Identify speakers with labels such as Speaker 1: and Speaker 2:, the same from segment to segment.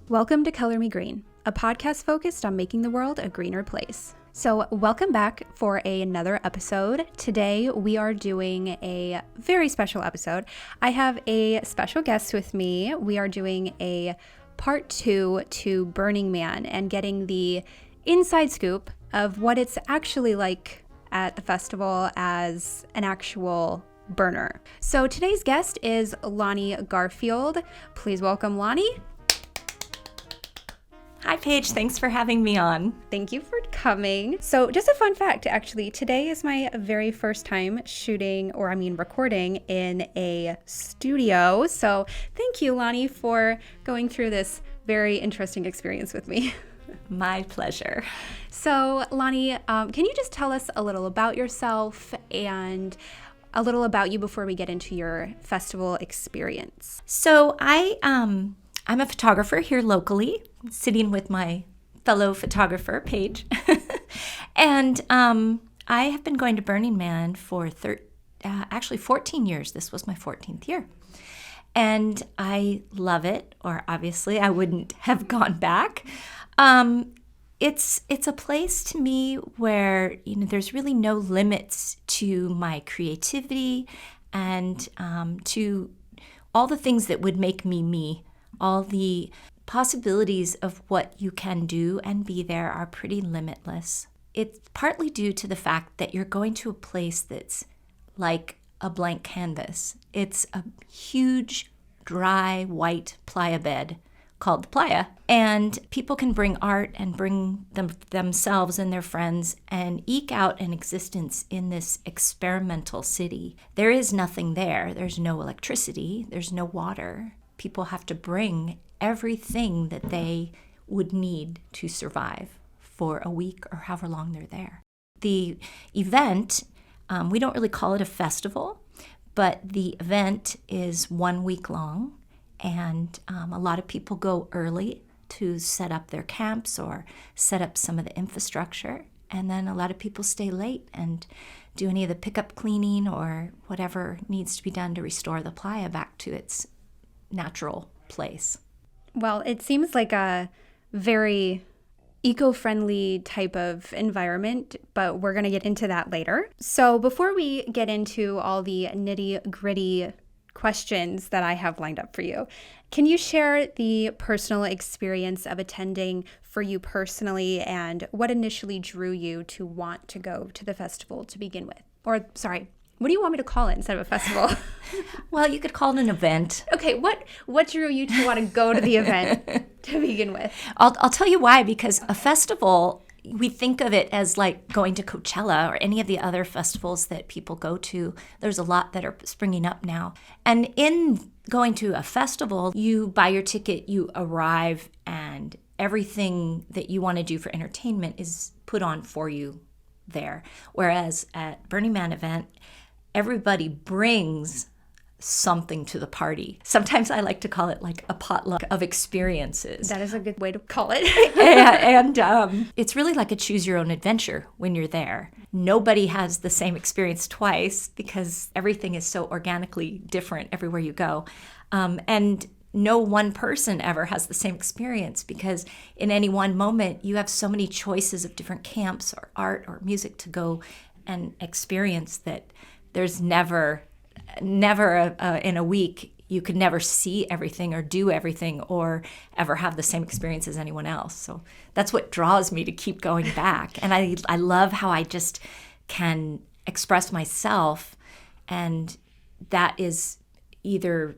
Speaker 1: Welcome to Color Me Green, a podcast focused on making the world a greener place. So welcome back for another episode. Today we are doing a very special episode. I have a special guest with me. We are doing a part 2 to Burning Man and getting the inside scoop of what it's actually like at the festival as an actual burner. So today's guest is Lani Garfield. Please welcome Lani.
Speaker 2: Hi, Paige. Thanks for having me on.
Speaker 1: Thank you for coming. So just a fun fact, actually, today is my very first time recording in a studio. So thank you, Lani, for going through this very interesting experience with me.
Speaker 2: My pleasure.
Speaker 1: So Lani, can you just tell us a little about yourself and a little about you before we get into your festival experience?
Speaker 2: So I'm a photographer here locally, sitting with my fellow photographer, Paige. And I have been going to Burning Man for 14 years. This was my 14th year. And I love it, or obviously I wouldn't have gone back. It's a place to me where, there's really no limits to my creativity and to all the things that would make me me. All the possibilities of what you can do and be there are pretty limitless. It's partly due to the fact that you're going to a place that's like a blank canvas. It's a huge, dry, white playa bed called the Playa. And people can bring art and bring themselves and their friends and eke out an existence in this experimental city. There is nothing there. There's no electricity. There's no water. People have to bring everything that they would need to survive for a week or however long they're there. The event, we don't really call it a festival, but the event is 1 week long, and a lot of people go early to set up their camps or set up some of the infrastructure, and then a lot of people stay late and do any of the pickup cleaning or whatever needs to be done to restore the playa back to its natural place.
Speaker 1: Well, it seems like a very eco-friendly type of environment, but we're going to get into that later. So before we get into all the nitty-gritty questions that I have lined up for you, can you share the personal experience of attending for you personally and what initially drew you to want to go to the festival to begin with? Or, sorry, what do you want me to call it instead of a festival?
Speaker 2: Well, you could call it an event.
Speaker 1: Okay, what drew you to want to go to the event to begin with?
Speaker 2: I'll tell you why, because a festival, we think of it as like going to Coachella or any of the other festivals that people go to. There's a lot that are springing up now. And in going to a festival, you buy your ticket, you arrive, and everything that you want to do for entertainment is put on for you there. Whereas at Burning Man event, everybody brings something to the party. Sometimes I like to call it like a potluck of experiences.
Speaker 1: That is a good way to call it.
Speaker 2: and it's really like a choose your own adventure when you're there. Nobody has the same experience twice because everything is so organically different everywhere you go. And no one person ever has the same experience because in any one moment you have so many choices of different camps or art or music to go and experience that there's never in a week you could never see everything or do everything or ever have the same experience as anyone else. So that's what draws me to keep going back. And I love how I just can express myself, and that is either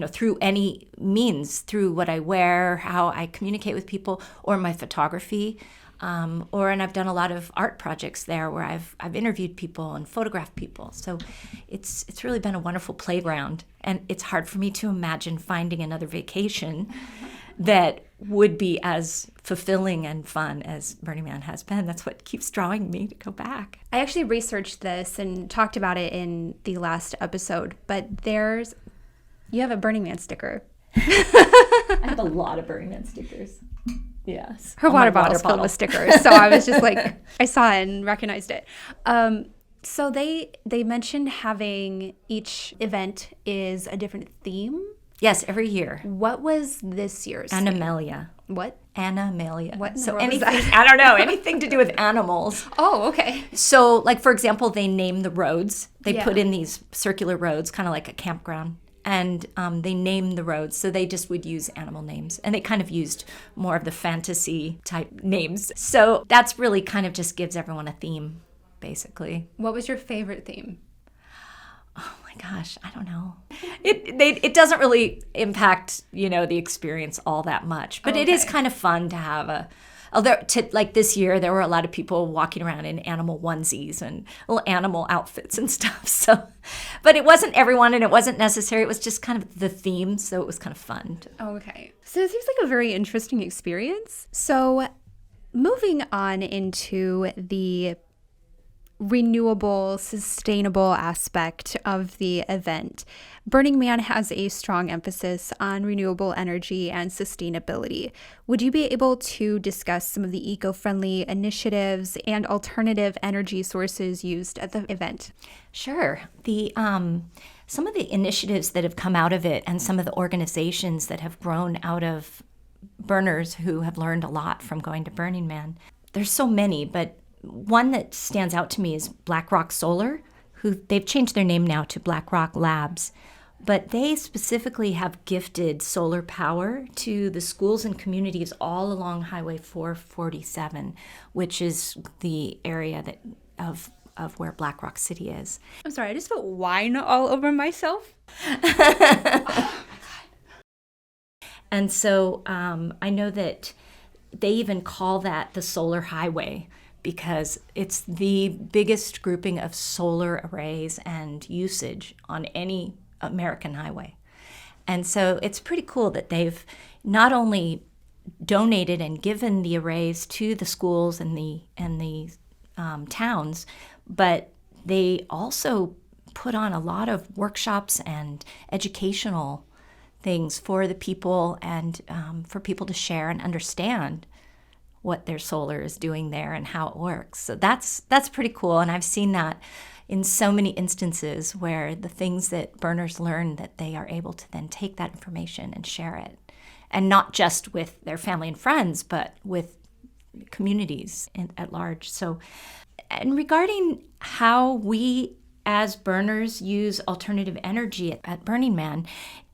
Speaker 2: through any means, through what I wear, how I communicate with people, or my photography. And I've done a lot of art projects there where I've interviewed people and photographed people. So it's really been a wonderful playground. And it's hard for me to imagine finding another vacation that would be as fulfilling and fun as Burning Man has been. That's what keeps drawing me to go back.
Speaker 1: I actually researched this and talked about it in the last episode, but you have a Burning Man sticker.
Speaker 2: I have a lot of Burning Man stickers. Yes.
Speaker 1: Her water bottle's filled with stickers. So I was just like, I saw it and recognized it. So they mentioned having each event is a different theme.
Speaker 2: Yes, every year.
Speaker 1: What was this year's?
Speaker 2: Animalia.
Speaker 1: What?
Speaker 2: Animalia.
Speaker 1: What in the
Speaker 2: So
Speaker 1: world is
Speaker 2: anything,
Speaker 1: that?
Speaker 2: I don't know, anything to do with animals.
Speaker 1: Oh, okay.
Speaker 2: So, like, for example, they name the roads. They
Speaker 1: Yeah.
Speaker 2: put in these circular roads, kind of like a campground. And they name the roads. So they just would use animal names. And they kind of used more of the fantasy type names. So that's really kind of just gives everyone a theme, basically.
Speaker 1: What was your favorite theme?
Speaker 2: Oh my gosh, I don't know. It doesn't really impact, the experience all that much. But it is
Speaker 1: Okay.
Speaker 2: kind of fun to have like this year, there were a lot of people walking around in animal onesies and little animal outfits and stuff. So, but it wasn't everyone and it wasn't necessary. It was just kind of the theme. So it was kind of fun.
Speaker 1: Okay. So it seems like a very interesting experience. So moving on into the renewable, sustainable aspect of the event, Burning Man has a strong emphasis on renewable energy and sustainability. Would you be able to discuss some of the eco-friendly initiatives and alternative energy sources used at the event?
Speaker 2: Sure. Some of the initiatives that have come out of it and some of the organizations that have grown out of burners who have learned a lot from going to Burning Man. There's so many, but one that stands out to me is BlackRock Solar, who they've changed their name now to BlackRock Labs. But they specifically have gifted solar power to the schools and communities all along Highway 447, which is the area of where Black Rock City is.
Speaker 1: I'm sorry, I just put wine all over myself.
Speaker 2: And so I know that they even call that the solar highway because it's the biggest grouping of solar arrays and usage on any American highway. And so it's pretty cool that they've not only donated and given the arrays to the schools and the towns, but they also put on a lot of workshops and educational things for the people and for people to share and understand what their solar is doing there and how it works. So that's pretty cool. And I've seen that in so many instances where the things that burners learn that they are able to then take that information and share it. And not just with their family and friends, but with communities at large. So, and regarding how we as burners use alternative energy at Burning Man,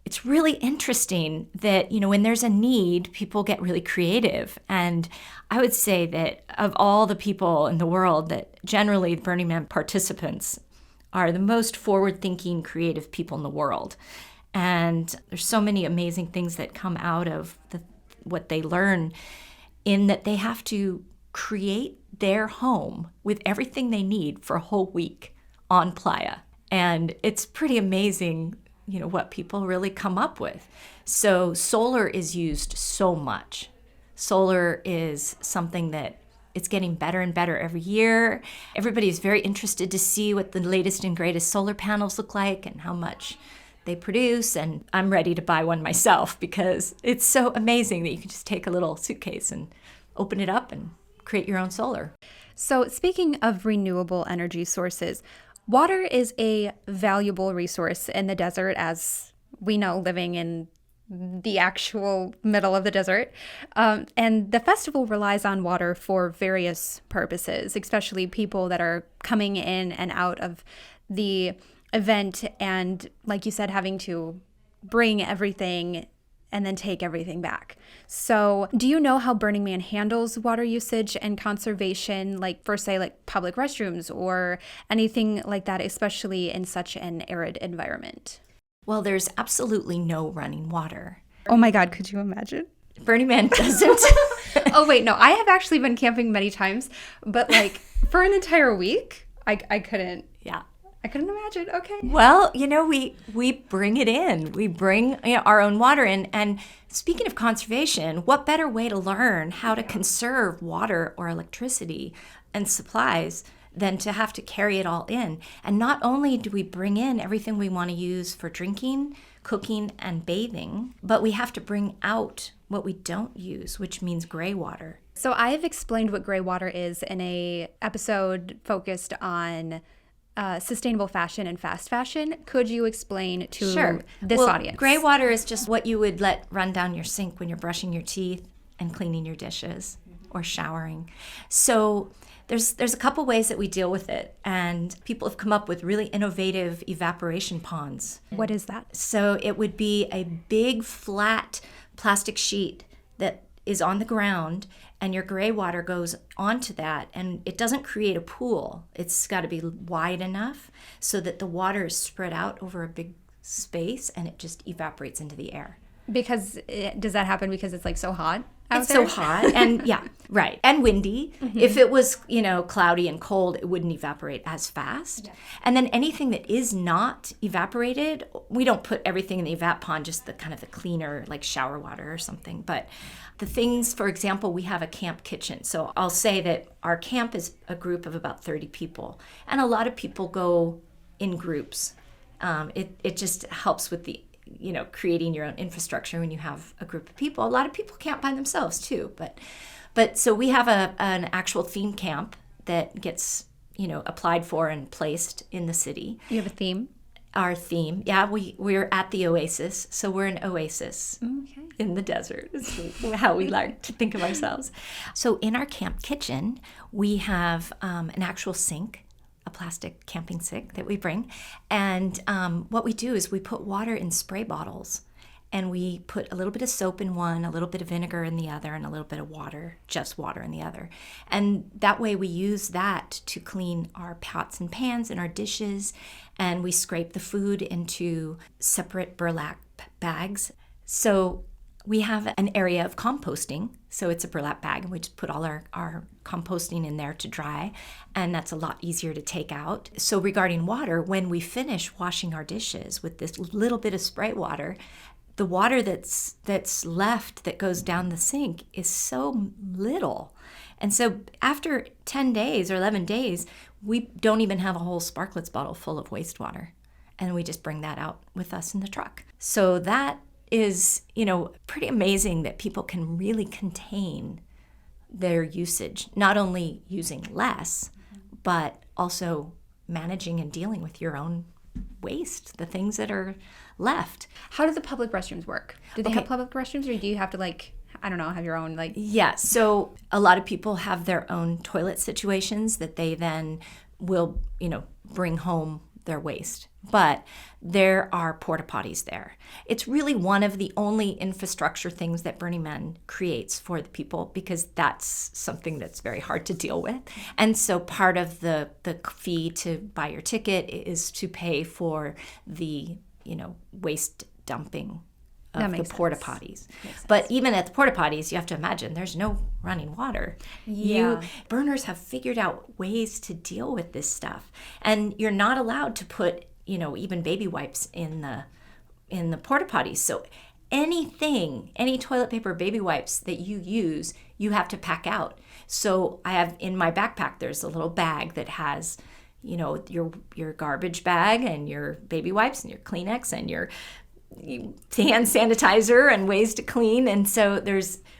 Speaker 2: it's really interesting that, when there's a need, people get really creative. And I would say that of all the people in the world, that generally Burning Man participants are the most forward-thinking, creative people in the world. And there's so many amazing things that come out of what they learn in that they have to create their home with everything they need for a whole week on Playa. And it's pretty amazing what people really come up with. So solar is used so much. Solar is something that it's getting better and better every year. Everybody is very interested to see what the latest and greatest solar panels look like and how much they produce. And I'm ready to buy one myself because it's so amazing that you can just take a little suitcase and open it up and create your own solar.
Speaker 1: So speaking of renewable energy sources, water is a valuable resource in the desert, as we know, living in the actual middle of the desert. And the festival relies on water for various purposes, especially people that are coming in and out of the event. And like you said, having to bring everything and then take everything back. So do you know how Burning Man handles water usage and conservation, like for, say, like public restrooms or anything like that, especially in such an arid environment?
Speaker 2: Well, there's absolutely no running water.
Speaker 1: Oh my God, could you imagine?
Speaker 2: Burning Man doesn't.
Speaker 1: Oh wait, no, I have actually been camping many times, but like for an entire week, I couldn't.
Speaker 2: Yeah.
Speaker 1: I couldn't imagine. Okay.
Speaker 2: Well, we bring it in. We bring our own water in. And speaking of conservation, what better way to learn how to conserve water or electricity and supplies than to have to carry it all in? And not only do we bring in everything we want to use for drinking, cooking, and bathing, but we have to bring out what we don't use, which means gray water.
Speaker 1: So I have explained what gray water is in a episode focused on sustainable fashion and fast fashion. Could you explain to this audience?
Speaker 2: Gray water is just what you would let run down your sink when you're brushing your teeth. and cleaning your dishes or showering. So there's a couple ways that we deal with it, and people have come up with really innovative evaporation ponds.
Speaker 1: What is that?
Speaker 2: So it would be a big flat plastic sheet that is on the ground, and your gray water goes onto that, and it doesn't create a pool. It's got to be wide enough so that the water is spread out over a big space and it just evaporates into the air.
Speaker 1: Because does that happen because it's like so hot out
Speaker 2: It's
Speaker 1: there?
Speaker 2: so hot and yeah, right. And windy. If it was, cloudy and cold, it wouldn't evaporate as fast. Yeah. And then anything that is not evaporated, we don't put everything in the evap pond, just the kind of the cleaner, like shower water or something. But the things, for example, we have a camp kitchen. So I'll say that our camp is a group of about 30 people. And a lot of people go in groups. It just helps with the creating your own infrastructure when you have a group of people. A lot of people camp by themselves too, but so we have an actual theme camp that gets applied for and placed in the city.
Speaker 1: You have a theme?
Speaker 2: Our theme, yeah, we're at the oasis, so we're an oasis in the desert. Is how we like to think of ourselves. So in our camp kitchen, we have an actual sink, a plastic camping sink that we bring. And what we do is we put water in spray bottles, and we put a little bit of soap in one, a little bit of vinegar in the other, and a little bit of water, just water in the other. And that way we use that to clean our pots and pans and our dishes, and we scrape the food into separate burlap bags. So we have an area of composting. So it's a burlap bag, and we just put all our composting in there to dry, and that's a lot easier to take out. So regarding water, when we finish washing our dishes with this little bit of spray water, the water that's left that goes down the sink is so little. And so after 10 days or 11 days, we don't even have a whole Sparklets bottle full of wastewater, and we just bring that out with us in the truck. So that is, pretty amazing that people can really contain their usage, not only using less, but also managing and dealing with your own waste, the things that are left.
Speaker 1: How do the public restrooms work? Do they have public restrooms, or do you have to have your own
Speaker 2: Yeah, so a lot of people have their own toilet situations that they then will, bring home their waste. But there are porta potties there. It's really one of the only infrastructure things that Burning Man creates for the people, because that's something that's very hard to deal with. And so part of the fee to buy your ticket is to pay for the waste dumping of the porta potties. But even at the porta potties, you have to imagine there's no running water.
Speaker 1: Yeah.
Speaker 2: Burners have figured out ways to deal with this stuff, and you're not allowed to put even baby wipes in the porta potties. So any toilet paper, baby wipes that you use, you have to pack out. So I have in my backpack, there's a little bag that has your garbage bag and your baby wipes and your Kleenex and your hand sanitizer and ways to clean. And so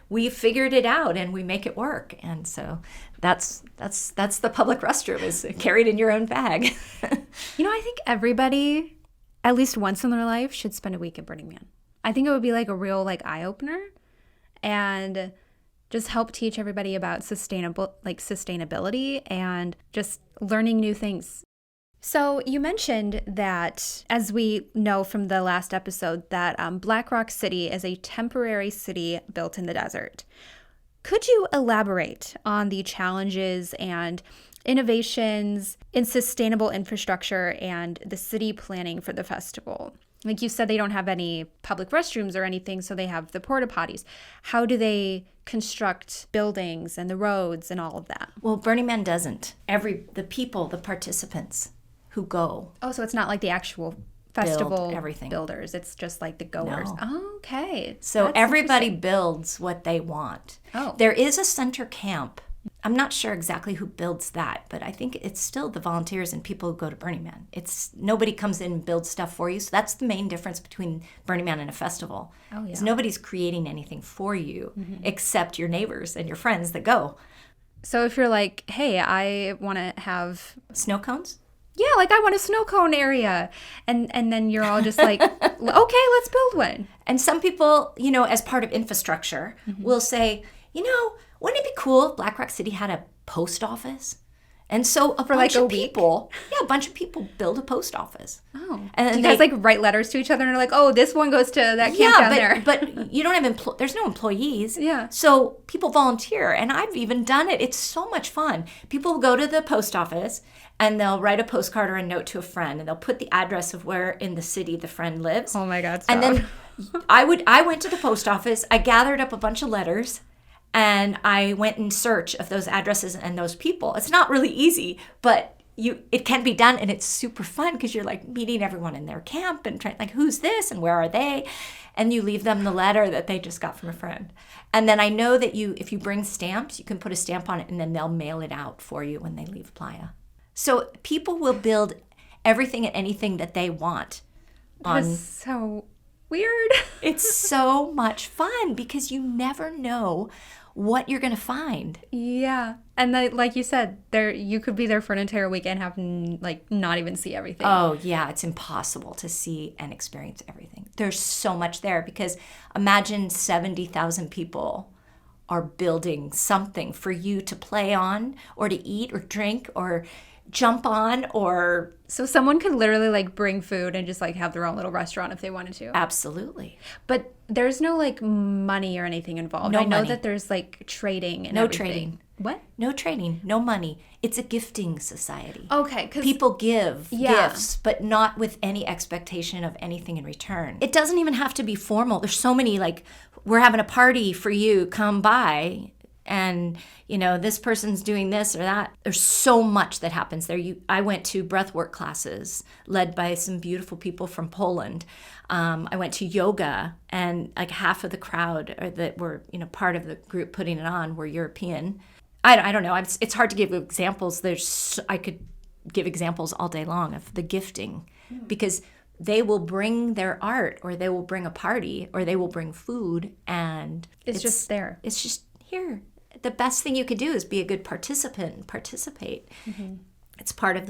Speaker 2: we figured it out and we make it work. And so that's the public restroom, is carried in your own bag.
Speaker 1: I think everybody, at least once in their life, should spend a week at Burning Man. I think it would be a real eye-opener, and just help teach everybody about sustainability and just learning new things. So you mentioned that, as we know from the last episode, that Black Rock City is a temporary city built in the desert. Could you elaborate on the challenges and innovations in sustainable infrastructure and the city planning for the festival? Like you said, they don't have any public restrooms or anything, so they have the porta potties. How do they construct buildings and the roads and all of that?
Speaker 2: Well, Burning Man doesn't. The participants who go.
Speaker 1: Oh, so it's not like the actual festival
Speaker 2: everything.
Speaker 1: Builders. It's just like the goers.
Speaker 2: No.
Speaker 1: Oh, okay.
Speaker 2: So that's everybody builds what they want.
Speaker 1: Oh.
Speaker 2: There is a center camp. I'm not sure exactly who builds that, but I think it's still the volunteers and people who go to Burning Man. It's nobody comes in and builds stuff for you. So that's the main difference between Burning Man and a festival.
Speaker 1: Oh, yeah.
Speaker 2: Is nobody's creating anything for you except your neighbors and your friends that go.
Speaker 1: So if you're like, hey, I want to have
Speaker 2: snow cones?
Speaker 1: yeah, like I want a snow cone area. And then you're all just like, okay, let's build one.
Speaker 2: And some people, as part of infrastructure, will say, wouldn't it be cool if Black Rock City had a post office? And so a bunch of people build a post office.
Speaker 1: Oh.
Speaker 2: And
Speaker 1: do you guys like write letters to each other and are like, oh, this one goes to that camp down there?
Speaker 2: But you don't have there's no employees.
Speaker 1: Yeah.
Speaker 2: So people volunteer, and I've even done it. It's so much fun. People will go to the post office and they'll write a postcard or a note to a friend, and they'll put the address of where in the city the friend lives.
Speaker 1: Oh my God, stop.
Speaker 2: And then I went to the post office, I gathered up a bunch of letters, and I went in search of those addresses and those people. It's not really easy, but it can be done, and it's super fun because you're like meeting everyone in their camp and trying like, who's this and where are they? And you leave them the letter that they just got from a friend. And then I know that if you bring stamps, you can put a stamp on it, and then they'll mail it out for you when they leave Playa. So people will build everything and anything that they want.
Speaker 1: That's so weird.
Speaker 2: It's so much fun because you never know what you're going to find.
Speaker 1: Yeah. And like you said, you could be there for an entire week and have not even see everything.
Speaker 2: Oh, yeah. It's impossible to see and experience everything. There's so much there because imagine 70,000 people are building something for you to play on or to eat or drink or jump on or...
Speaker 1: So someone could literally bring food and just have their own little restaurant if they wanted to.
Speaker 2: Absolutely.
Speaker 1: But there's no money or anything involved.
Speaker 2: No
Speaker 1: I know
Speaker 2: money.
Speaker 1: that there's trading and
Speaker 2: no
Speaker 1: everything.
Speaker 2: Trading.
Speaker 1: What?
Speaker 2: No trading, no money. It's a gifting society.
Speaker 1: Okay. 'Cause
Speaker 2: people give gifts, but not with any expectation of anything in return. It doesn't even have to be formal. There's so many we're having a party for you, come by. And, this person's doing this or that. There's so much that happens there. I went to breathwork classes led by some beautiful people from Poland. I went to yoga, and half of the crowd that were, part of the group putting it on were European. I don't know. It's hard to give examples. I could give examples all day long of the gifting because they will bring their art, or they will bring a party, or they will bring food, and
Speaker 1: it's just there.
Speaker 2: It's just here. The best thing you could do is be a good participant and participate. Mm-hmm. It's part of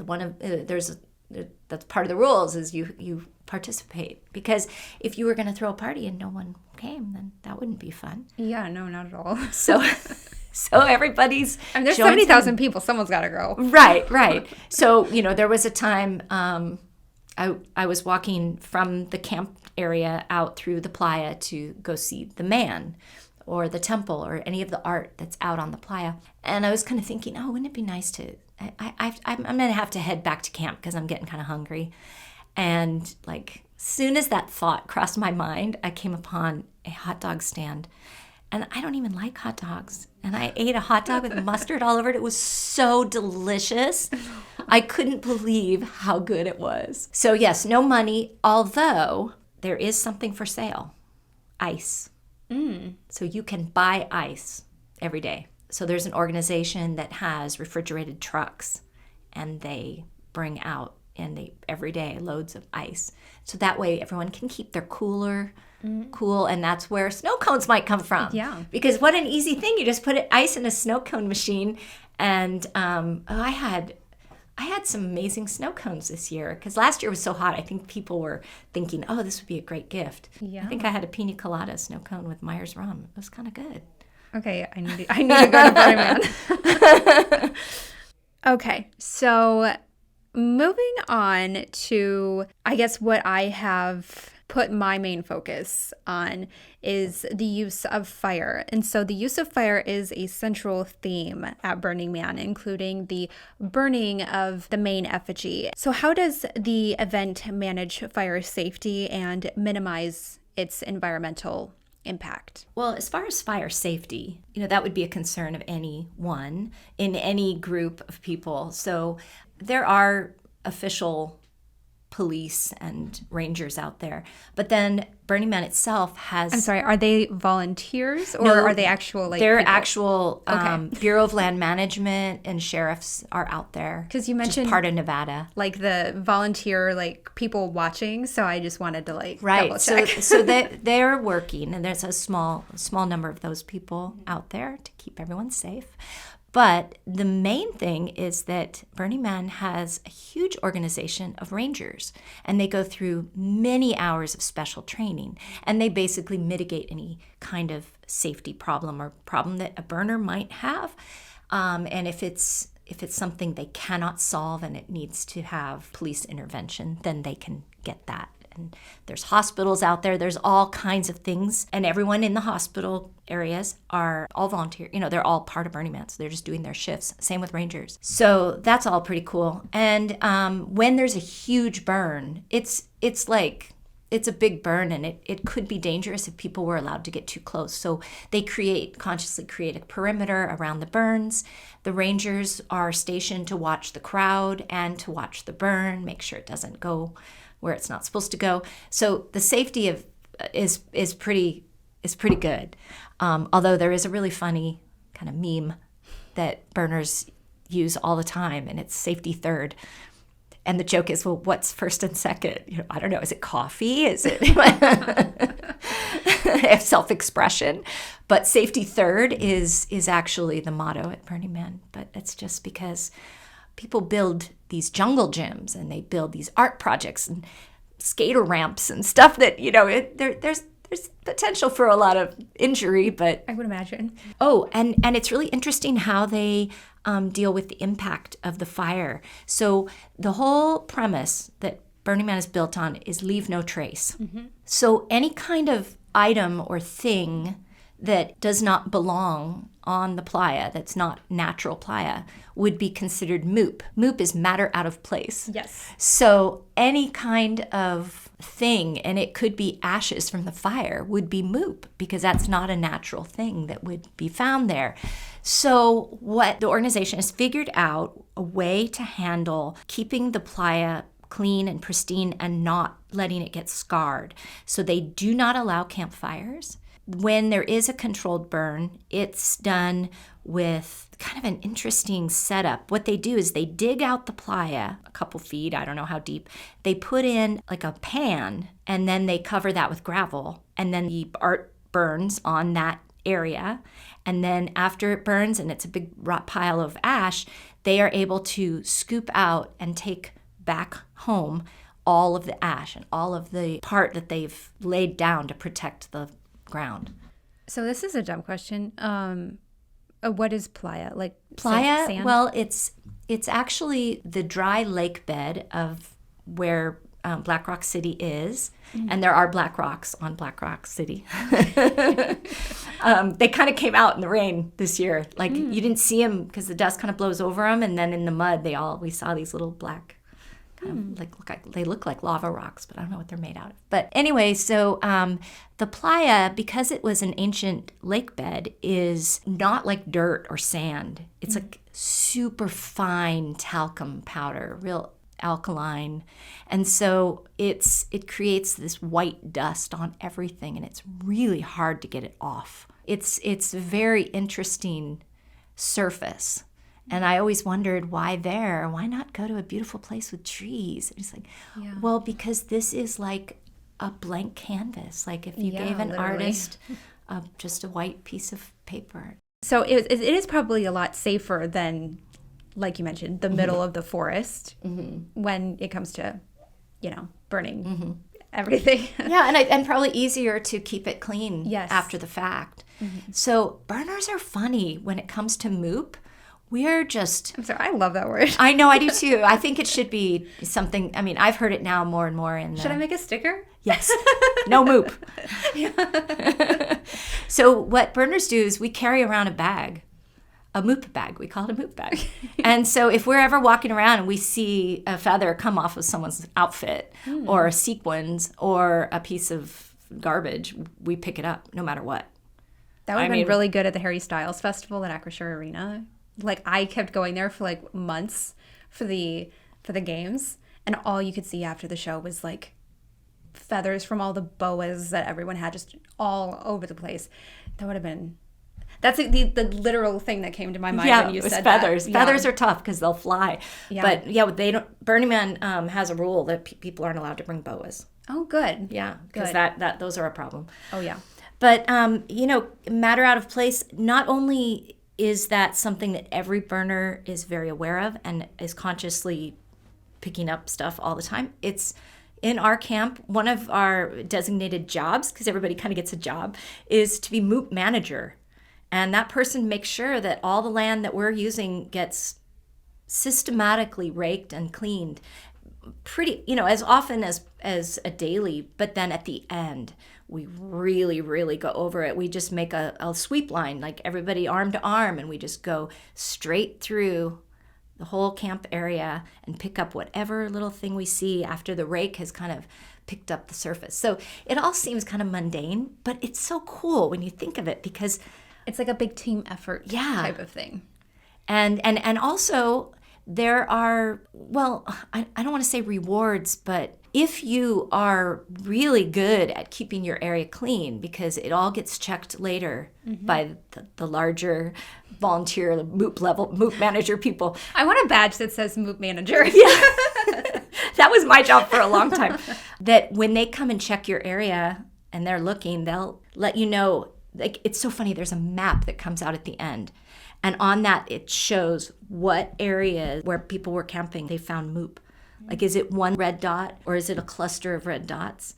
Speaker 2: that's part of the rules is you participate, because if you were going to throw a party and no one came, then that wouldn't be fun.
Speaker 1: Yeah, no, not at all.
Speaker 2: So everybody's...
Speaker 1: there's 70,000 people. Someone's got to go.
Speaker 2: Right. So, there was a time I was walking from the camp area out through the Playa to go see the man or the temple or any of the art that's out on the Playa. And I was kind of thinking, oh, wouldn't it be nice to... I'm going to have to head back to camp because I'm getting kind of hungry. And soon as that thought crossed my mind, I came upon a hot dog stand. And I don't even like hot dogs. And I ate a hot dog with mustard all over it. It was so delicious. I couldn't believe how good it was. So yes, no money, although there is something for sale. Ice. So you can buy ice every day. So there's an organization that has refrigerated trucks, and they bring out every day loads of ice. So that way everyone can keep their cooler cool, and that's where snow cones might come from.
Speaker 1: Yeah.
Speaker 2: Because what an easy thing. You just put ice in a snow cone machine, and I had some amazing snow cones this year because last year was so hot. I think people were thinking, oh, this would be a great gift.
Speaker 1: Yeah.
Speaker 2: I think I had a pina colada snow cone with Myers rum. It was kind of good.
Speaker 1: Okay, I need to go to Burning Man. Okay, so moving on to, I guess, what I have put my main focus on is the use of fire. And so the use of fire is a central theme at Burning Man, including the burning of the main effigy. So how does the event manage fire safety and minimize its environmental impact?
Speaker 2: Well, as far as fire safety, that would be a concern of anyone in any group of people. So there are official police and rangers out there. But then Burning Man itself has...
Speaker 1: I'm sorry, are they volunteers or are they actual
Speaker 2: they're
Speaker 1: people?
Speaker 2: Actual
Speaker 1: Okay.
Speaker 2: Bureau of Land Management and sheriffs are out there.
Speaker 1: Because you mentioned
Speaker 2: part of Nevada.
Speaker 1: The volunteer people watching, so I just wanted to double check.
Speaker 2: So they're working, and there's a small number of those people out there to keep everyone safe. But the main thing is that Burning Man has a huge organization of rangers, and they go through many hours of special training, and they basically mitigate any kind of safety problem or problem that a burner might have. And if it's something they cannot solve and it needs to have police intervention, then they can get that. And there's hospitals out there. There's all kinds of things. And everyone in the hospital areas are all volunteer. They're all part of Burning Man. So they're just doing their shifts. Same with rangers. So that's all pretty cool. And when there's a huge burn, it's a big burn, and it could be dangerous if people were allowed to get too close. So they consciously create a perimeter around the burns. The rangers are stationed to watch the crowd and to watch the burn, make sure it doesn't go where it's not supposed to go. So the safety is pretty good. Although there is a really funny kind of meme that burners use all the time, and it's safety third. And the joke is, well, what's first and second? I don't know. Is it coffee? Is it self-expression? But safety third is actually the motto at Burning Man. But it's just because people build these jungle gyms, and they build these art projects and skater ramps and stuff that, there's potential for a lot of injury, but
Speaker 1: I would imagine.
Speaker 2: Oh, and it's really interesting how they deal with the impact of the fire. So the whole premise that Burning Man is built on is leave no trace. Mm-hmm. So any kind of item or thing that does not belong on the playa, that's not natural playa, would be considered moop. Moop is matter out of place.
Speaker 1: Yes.
Speaker 2: So any kind of thing, and it could be ashes from the fire, would be moop, because that's not a natural thing that would be found there. So what the organization has figured out a way to handle keeping the playa clean and pristine and not letting it get scarred. So they do not allow campfires. When there is a controlled burn, it's done with kind of an interesting setup. What they do is they dig out the playa a couple feet, I don't know how deep. They put in like a pan, and then they cover that with gravel, and then the art burns on that area. And then after it burns and it's a big pile of ash, they are able to scoop out and take back home all of the ash and all of the part that they've laid down to protect the ground.
Speaker 1: So this is a dumb question. What is playa? Like
Speaker 2: playa?
Speaker 1: Sand?
Speaker 2: Well, it's actually the dry lake bed of where Black Rock City is, and there are black rocks on Black Rock City. They kind of came out in the rain this year. Like you didn't see them because the dust kind of blows over them, and then in the mud we saw these little black kind of they look like lava rocks, but I don't know what they're made out of. But anyway, so the playa, because it was an ancient lake bed, is not like dirt or sand. It's like super fine talcum powder, real alkaline. And so it creates this white dust on everything, and it's really hard to get it off. It's a very interesting surface. And I always wondered, why there? Why not go to a beautiful place with trees? It's like, well, because this is like a blank canvas. Like if you gave an artist just a white piece of paper.
Speaker 1: So it is probably a lot safer than, like you mentioned, the middle of the forest when it comes to, burning everything.
Speaker 2: Yeah, and probably easier to keep it clean after the fact. Mm-hmm. So burners are funny when it comes to moop. We're just...
Speaker 1: I'm sorry, I love that word.
Speaker 2: I know, I do too. I think it should be something... I mean, I've heard it now more and more.
Speaker 1: Should I make a sticker?
Speaker 2: Yes. No moop. So what burners do is we carry around a moop bag. We call it a moop bag. And so if we're ever walking around and we see a feather come off of someone's outfit or a sequins or a piece of garbage, we pick it up no matter what.
Speaker 1: That would have been really good at the Harry Styles Festival at Acrisure Arena. Like, I kept going there for like months for the games, and all you could see after the show was like feathers from all the boas that everyone had just all over the place. That would have been... That's the literal thing that came to my mind when you said
Speaker 2: feathers.
Speaker 1: That.
Speaker 2: Feathers are tough because they'll fly. Yeah. But they don't. Burning Man has a rule that people aren't allowed to bring boas.
Speaker 1: Oh, good.
Speaker 2: Yeah, because that those are a problem.
Speaker 1: Oh, yeah.
Speaker 2: But matter out of place. Not only is that something that every burner is very aware of and is consciously picking up stuff all the time? It's in our camp, one of our designated jobs, because everybody kind of gets a job, is to be MOOP manager. And that person makes sure that all the land that we're using gets systematically raked and cleaned pretty, as often as a daily, but then at the end, we really, really go over it. We just make a sweep line, like everybody arm to arm, and we just go straight through the whole camp area and pick up whatever little thing we see after the rake has kind of picked up the surface. So it all seems kind of mundane, but it's so cool when you think of it, because
Speaker 1: it's like a big team effort type of thing.
Speaker 2: And also there are, well, I don't want to say rewards, but if you are really good at keeping your area clean, because it all gets checked later by the larger volunteer MOOP manager people.
Speaker 1: I want a badge that says MOOP manager.
Speaker 2: Yeah. That was my job for a long time. That when they come and check your area and they're looking, they'll let you know. Like, it's so funny. There's a map that comes out at the end. And on that, it shows what area where people were camping they found MOOP. Like, is it one red dot or is it a cluster of red dots?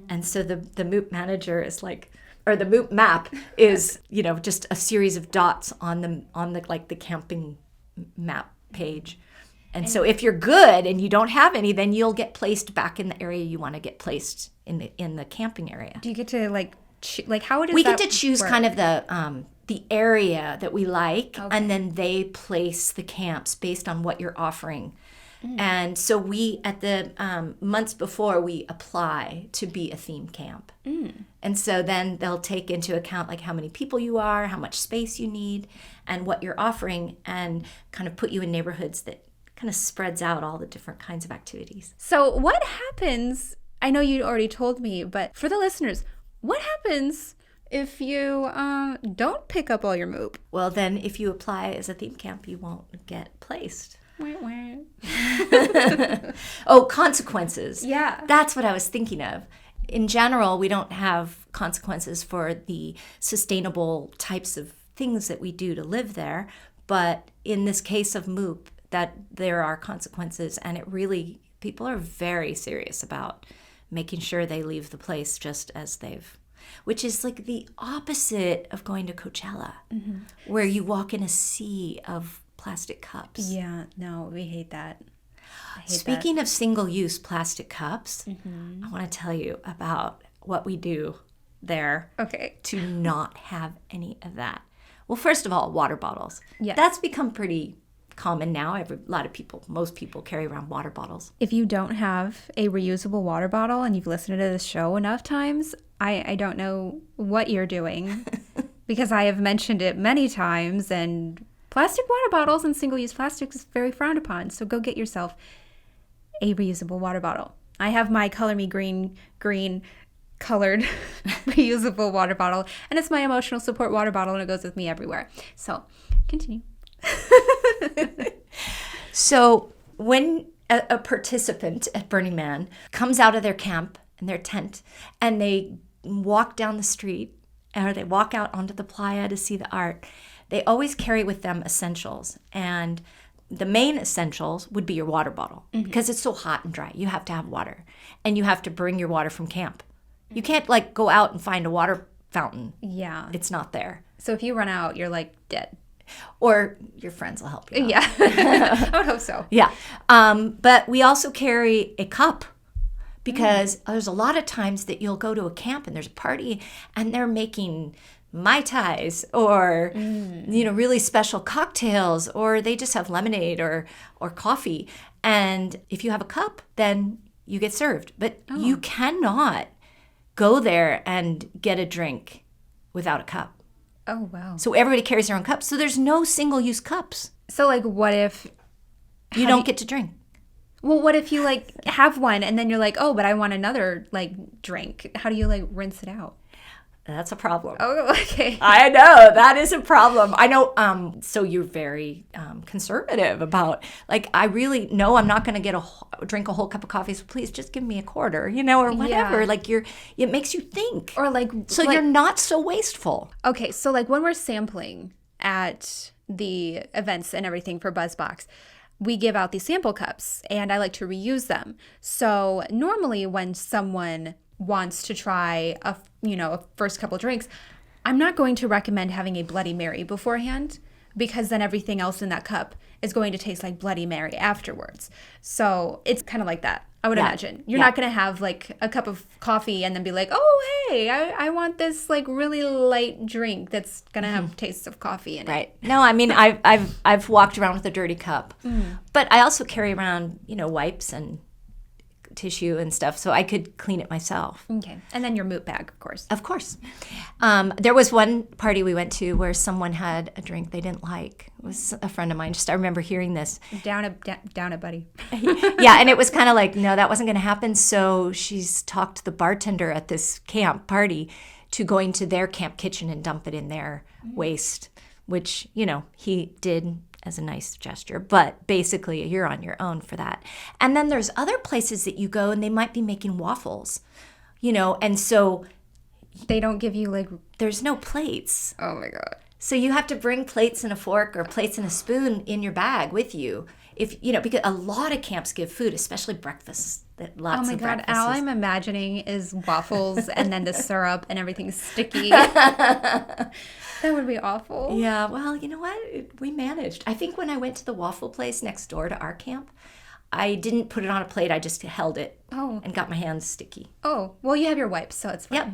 Speaker 2: And so the MOOP manager is like, or the MOOP map is, just a series of dots on the camping map page. And so if you're good and you don't have any, then you'll get placed back in the area you want to get placed in the camping area.
Speaker 1: Do you get to how does
Speaker 2: we
Speaker 1: that
Speaker 2: get to choose
Speaker 1: work?
Speaker 2: kind of the area that we like,
Speaker 1: Okay.
Speaker 2: and then they place the camps based on what you're offering. And so we, at the months before, we apply to be a theme camp. And so then they'll take into account like how many people you are, how much space you need, and what you're offering, and kind of put you in neighborhoods that kind of spreads out all the different kinds of activities.
Speaker 1: So what happens, I know you already told me, but for the listeners, what happens if you don't pick up all your MOOP?
Speaker 2: Well, then if you apply as a theme camp, you won't get placed. Oh, consequences.
Speaker 1: Yeah.
Speaker 2: That's what I was thinking of. In general, we don't have consequences for the sustainable types of things that we do to live there. But in this case of MOOP, that there are consequences, and people are very serious about making sure they leave the place just as which is like the opposite of going to Coachella, where you walk in a sea of plastic cups.
Speaker 1: Yeah, no, we hate that.
Speaker 2: Speaking of single-use plastic cups, I want to tell you about what we do there to not have any of that. Well, first of all, water bottles.
Speaker 1: Yes.
Speaker 2: That's become pretty common now. Most people carry around water bottles.
Speaker 1: If you don't have a reusable water bottle and you've listened to this show enough times, I don't know what you're doing because I have mentioned it many times, and plastic water bottles and single-use plastic is very frowned upon. So go get yourself a reusable water bottle. I have my Color Me Green colored reusable water bottle, and it's my emotional support water bottle, and it goes with me everywhere. So continue.
Speaker 2: So when a participant at Burning Man comes out of their camp and their tent and they walk down the street, or they walk out onto the playa to see the art, they always carry with them essentials. And the main essentials would be your water bottle, because it's so hot and dry. You have to have water, and you have to bring your water from camp. You can't go out and find a water fountain.
Speaker 1: Yeah.
Speaker 2: It's not there.
Speaker 1: So if you run out, you're dead.
Speaker 2: Or your friends will help you out.
Speaker 1: Yeah. I would hope so.
Speaker 2: Yeah. But we also carry a cup, because there's a lot of times that you'll go to a camp and there's a party and they're making Mai Tais or, really special cocktails, or they just have lemonade or coffee. And if you have a cup, then you get served. But you cannot go there and get a drink without a cup.
Speaker 1: Oh, wow.
Speaker 2: So everybody carries their own cups. So there's no single-use cups.
Speaker 1: So, what if
Speaker 2: you don't get to drink?
Speaker 1: Well, what if you, have one and then you're oh, but I want another, drink. How do you, rinse it out?
Speaker 2: That's a problem.
Speaker 1: Oh, okay.
Speaker 2: I know. That is a problem. I know. So you're very conservative about, I really know I'm not going to drink a whole cup of coffee, so please just give me a quarter, or whatever.
Speaker 1: Yeah.
Speaker 2: It makes you think.
Speaker 1: Or
Speaker 2: so you're not so wasteful.
Speaker 1: Okay, so when we're sampling at the events and everything for BuzzBox, we give out these sample cups and I like to reuse them. So normally when someone wants to try a first couple drinks, I'm not going to recommend having a Bloody Mary beforehand, because then everything else in that cup is going to taste like Bloody Mary afterwards. So it's kind of like that, I would imagine. You're not going to have like a cup of coffee and then be like, oh, hey, I want this like really light drink that's going to have tastes of coffee in it.
Speaker 2: Right. No, I mean, I've walked around with a dirty cup, but I also carry around, wipes and tissue and stuff, so I could clean it myself.
Speaker 1: Okay. And then your moot bag, of course.
Speaker 2: Of course. There was one party we went to where someone had a drink they didn't like. It was a friend of mine. I remember hearing this.
Speaker 1: Down it, buddy.
Speaker 2: Yeah, and it was kind of like, no, that wasn't going to happen. So she's talked to the bartender at this camp party to go into their camp kitchen and dump it in their waste, which, he did as a nice gesture, but basically you're on your own for that. And then there's other places that you go and they might be making waffles, and so
Speaker 1: they don't give you like,
Speaker 2: there's no plates.
Speaker 1: Oh my God.
Speaker 2: So you have to bring plates and a fork or plates and a spoon in your bag with you. Because a lot of camps give food, especially breakfast. Lots
Speaker 1: oh my
Speaker 2: of
Speaker 1: God,
Speaker 2: breakfasts.
Speaker 1: all I'm imagining is waffles and then the syrup and everything's sticky. That would be awful.
Speaker 2: Yeah, well, you know what? We managed. I think when I went to the waffle place next door to our camp, I didn't put it on a plate. I just held it and got my hands sticky.
Speaker 1: Oh, well, you have your wipes, so it's fine.
Speaker 2: Yep.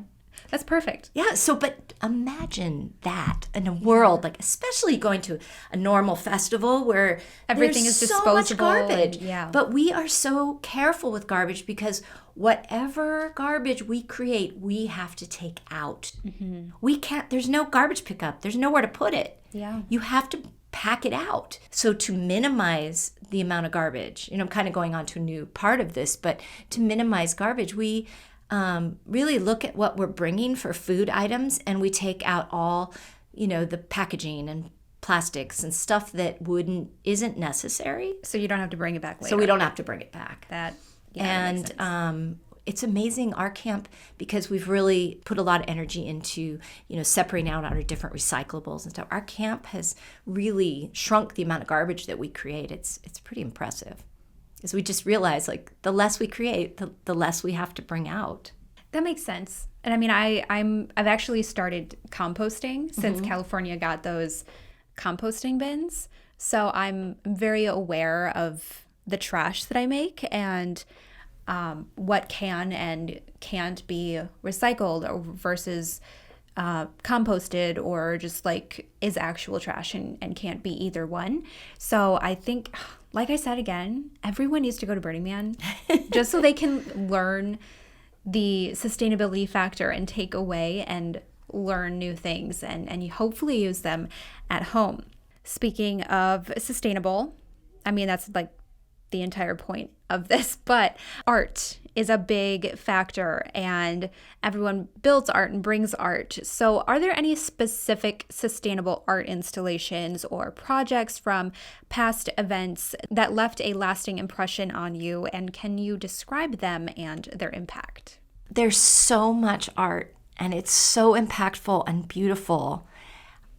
Speaker 1: That's perfect.
Speaker 2: Yeah, but imagine that in a world, like especially going to a normal festival where
Speaker 1: everything is disposable.
Speaker 2: So much garbage.
Speaker 1: Yeah.
Speaker 2: But we are so careful with garbage because whatever garbage we create, we have to take out. Mm-hmm. We can't, there's no garbage pickup. There's nowhere to put it.
Speaker 1: Yeah.
Speaker 2: You have to pack it out. So to minimize the amount of garbage, I'm kind of going on to a new part of this, but to minimize garbage, we really look at what we're bringing for food items, and we take out all, the packaging and plastics and stuff that isn't necessary.
Speaker 1: So you don't have to bring it back later.
Speaker 2: So we don't have to bring it back.
Speaker 1: That
Speaker 2: makes sense. It's amazing, our camp, because we've really put a lot of energy into, separating out our different recyclables and stuff. Our camp has really shrunk the amount of garbage that we create. It's pretty impressive. Because we just realize, like, the less we create, the less we have to bring out.
Speaker 1: That makes sense. And I mean, I've actually started composting since California got those composting bins. So I'm very aware of the trash that I make and what can and can't be recycled versus composted, or just like is actual trash and can't be either one. So I think, like I said again, everyone needs to go to Burning Man just so they can learn the sustainability factor and take away and learn new things and you hopefully use them at home. Speaking of sustainable, I mean, that's like the entire point of this, but art is a big factor and everyone builds art and brings art. So are there any specific sustainable art installations or projects from past events that left a lasting impression on you, and can you describe them and their impact?
Speaker 2: There's so much art and it's so impactful and beautiful.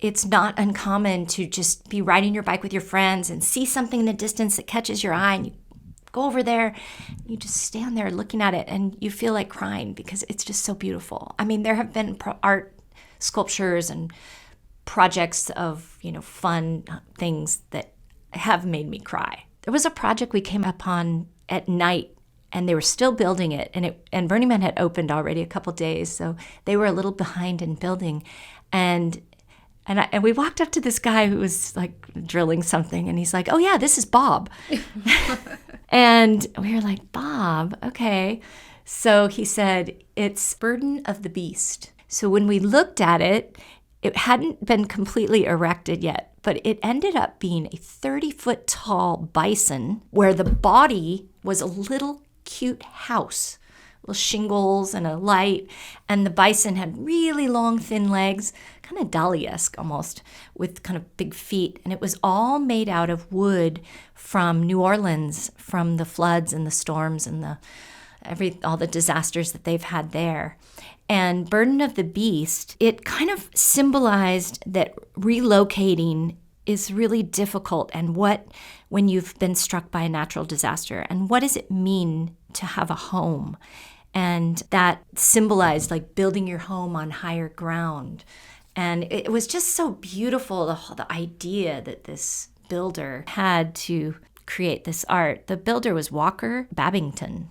Speaker 2: It's not uncommon to just be riding your bike with your friends and see something in the distance that catches your eye, and you go over there, you just stand there looking at it and you feel like crying because it's just so beautiful. I mean, there have been art sculptures and projects of, fun things that have made me cry. There was a project we came upon at night and they were still building it, and Burning Man had opened already a couple days, so they were a little behind in building. And we walked up to this guy who was like drilling something, and he's like, "Oh yeah, this is Bob." And we were like, "Bob, okay." So he said, "It's Burden of the Beast." So when we looked at it, it hadn't been completely erected yet, but it ended up being a 30-foot tall bison where the body was a little cute house, little shingles and a light, and the bison had really long, thin legs, kind of Dali-esque almost, with kind of big feet, and it was all made out of wood from New Orleans, from the floods and the storms and all the disasters that they've had there. And Burden of the Beast, it kind of symbolized that relocating is really difficult, and when you've been struck by a natural disaster, and what does it mean to have a home? And that symbolized like building your home on higher ground. And it was just so beautiful, the idea that this builder had to create this art. The builder was Walker Babington.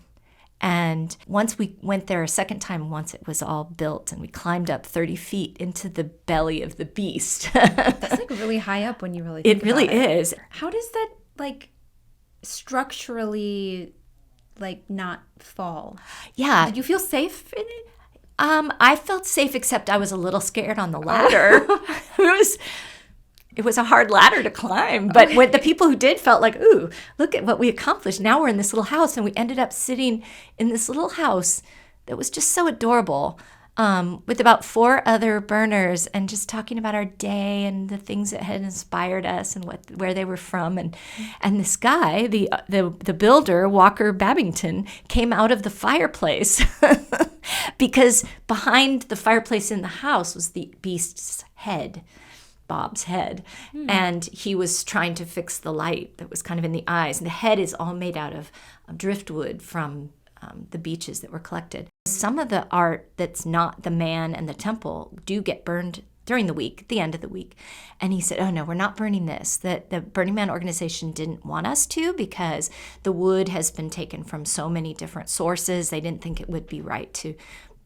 Speaker 2: And once we went there a second time, once it was all built, and we climbed up 30 feet into the belly of the beast.
Speaker 1: That's like really high up when you really think
Speaker 2: It really
Speaker 1: about it.
Speaker 2: is.
Speaker 1: How does that like structurally like not fall?
Speaker 2: Yeah.
Speaker 1: Did you feel safe in it?
Speaker 2: I felt safe, except I was a little scared on the ladder. It was a hard ladder to climb. But when the people who did felt like, ooh, look at what we accomplished. Now we're in this little house, and we ended up sitting in this little house that was just so adorable, with about 4 other burners, and just talking about our day and the things that had inspired us and where they were from. And this guy, the builder, Walker Babington, came out of the fireplace because behind the fireplace in the house was the beast's head. Bob's head, and he was trying to fix the light that was kind of in the eyes. And the head is all made out of driftwood from the beaches that were collected. Some of the art that's not the man and the temple do get burned during the week, at the end of the week. And he said, oh no, we're not burning this. The Burning Man organization didn't want us to, because the wood has been taken from so many different sources. They didn't think it would be right to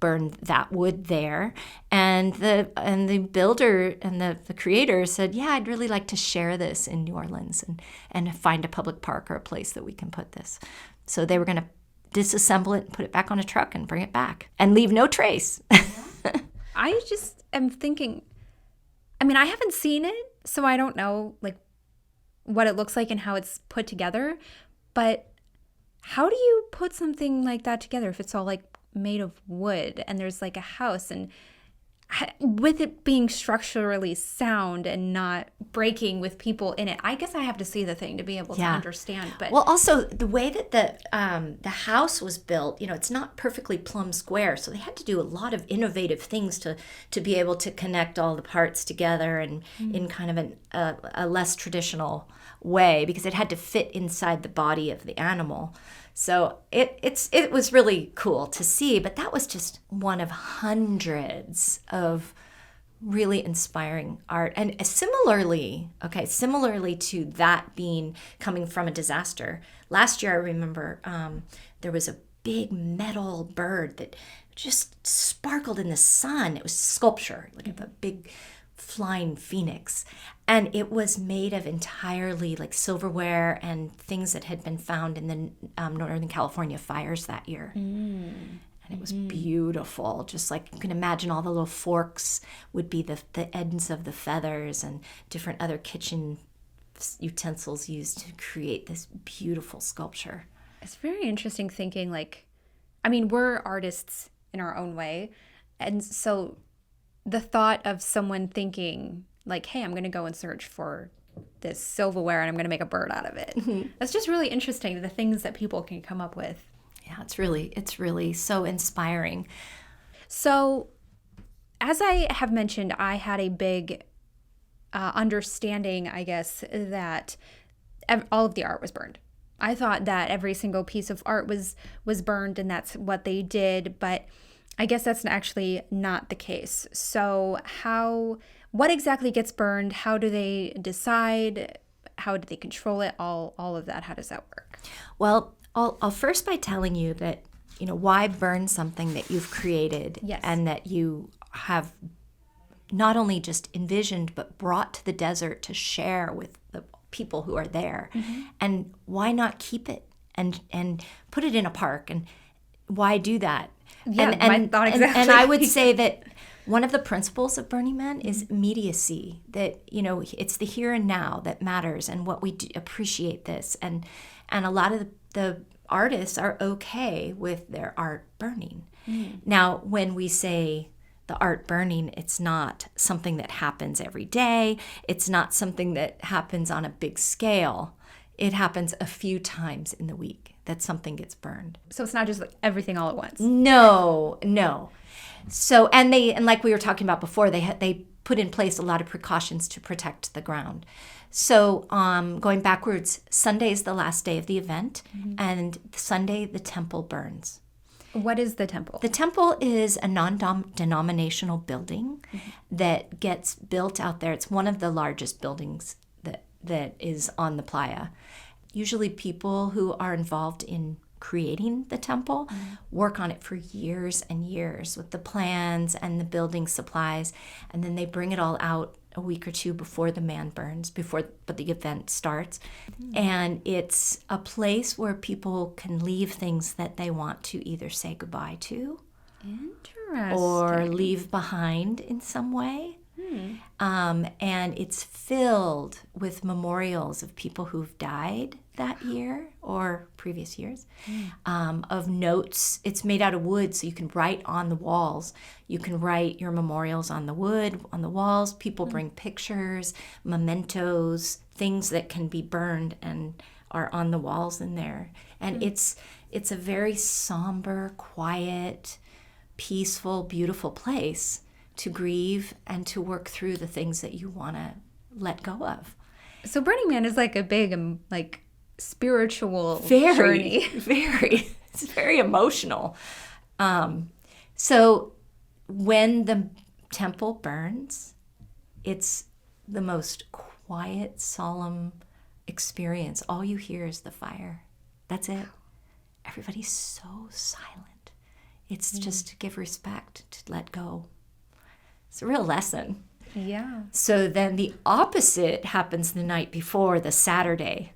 Speaker 2: burn that wood there. And the builder and the creator said, yeah, I'd really like to share this in New Orleans and find a public park or a place that we can put this. So they were going to disassemble it and put it back on a truck and bring it back and leave no trace.
Speaker 1: I just am thinking, I mean, I haven't seen it, so I don't know like what it looks like and how it's put together, but how do you put something like that together if it's all like made of wood and there's like a house, and with it being structurally sound and not breaking with people in it? I guess I have to see the thing to be able to understand. But
Speaker 2: well, also the way that the house was built, it's not perfectly plumb square, so they had to do a lot of innovative things to be able to connect all the parts together and in kind of a less traditional way, because it had to fit inside the body of the animal. So it was really cool to see, but that was just one of hundreds of really inspiring art. And similarly to that coming from a disaster, last year I remember there was a big metal bird that just sparkled in the sun. It was sculpture, like a big flying phoenix, and it was made of entirely like silverware and things that had been found in the Northern California fires that year. And it was beautiful, just like you can imagine. All the little forks would be the ends of the feathers, and different other kitchen utensils used to create this beautiful sculpture.
Speaker 1: it's very interesting thinking, like, I mean, we're artists in our own way, and so the thought of someone thinking like, hey, I'm going to go and search for this silverware and I'm going to make a bird out of it. That's just really interesting, the things that people can come up with.
Speaker 2: Yeah, it's really so inspiring.
Speaker 1: So as I have mentioned, I had a big understanding, I guess, that all of the art was burned. I thought that every single piece of art was burned and that's what they did, but I guess that's actually not the case. So what exactly gets burned? How do they decide? How do they control it? All of that. How does that work?
Speaker 2: Well, I'll first by telling you that, why burn something that you've created.
Speaker 1: Yes.
Speaker 2: And that you have not only just envisioned, but brought to the desert to share with the people who are there. Mm-hmm. And why not keep it and put it in a park? And why do that?
Speaker 1: Yeah, my thought exactly.
Speaker 2: And I would say that one of the principles of Burning Man is immediacy, that, it's the here and now that matters, and what we do, appreciate this. And a lot of the artists are okay with their art burning. Now, when we say the art burning, it's not something that happens every day. It's not something that happens on a big scale. It happens a few times in the week that something gets burned.
Speaker 1: So it's not just like everything all at once.
Speaker 2: No. So and like we were talking about before, they put in place a lot of precautions to protect the ground. So going backwards, Sunday is the last day of the event, and Sunday the temple burns.
Speaker 1: What is the temple?
Speaker 2: The temple is a non-denominational building that gets built out there. It's one of the largest buildings that is on the Playa. Usually people who are involved in creating the temple work on it for years and years with the plans and the building supplies, and then they bring it all out a week or two before the man burns, but the event starts. And it's a place where people can leave things that they want to either say goodbye to or leave behind in some way. And it's filled with memorials of people who've died that year or previous years, of notes. It's made out of wood, so you can write on the walls. You can write your memorials on the wood, on the walls. People bring pictures, mementos, things that can be burned and are on the walls in there. And it's a very somber, quiet, peaceful, beautiful place to grieve and to work through the things that you want to let go of.
Speaker 1: So Burning Man is like a big, spiritual journey.
Speaker 2: It's very emotional. So when the temple burns, it's the most quiet, solemn experience. All you hear is the fire. That's it. Everybody's so silent. It's just to give respect, to let go. It's a real lesson.
Speaker 1: Yeah.
Speaker 2: So then the opposite happens the night before, the Saturday,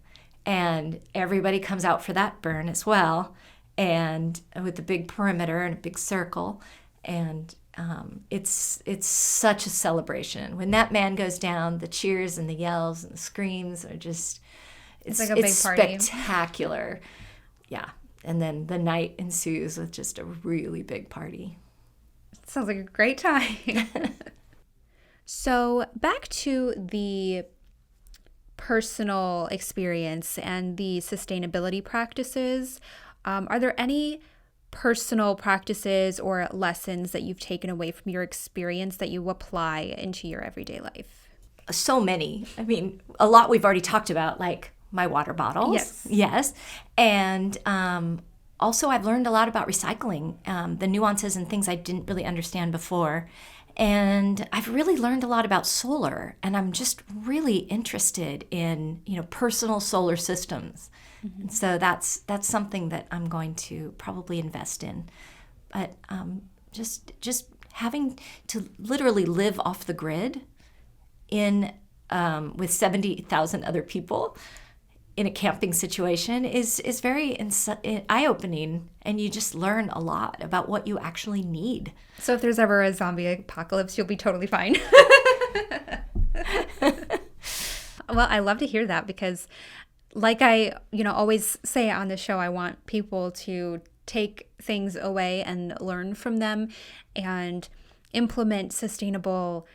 Speaker 2: and everybody comes out for that burn as well, and with a big perimeter and a big circle, and it's such a celebration. When that man goes down, the cheers and the yells and the screams are just
Speaker 1: it's like a big party.
Speaker 2: Spectacular. Yeah, and then the night ensues with just a really big party.
Speaker 1: Sounds like a great time. So back to the personal experience and the sustainability practices. Are there any personal practices or lessons that you've taken away from your experience that you apply into your everyday life?
Speaker 2: So many. I mean, a lot we've already talked about, like my water bottles. Yes. And also, I've learned a lot about recycling, the nuances and things I didn't really understand before. And I've really learned a lot about solar, and I'm just really interested in, personal solar systems. And so that's something that I'm going to probably invest in. But just having to literally live off the grid with 70,000 other people in a camping situation is very eye-opening, and you just learn a lot about what you actually need.
Speaker 1: So if there's ever a zombie apocalypse, you'll be totally fine. Well, I love to hear that, because like I, always say on the show, I want people to take things away and learn from them and implement sustainable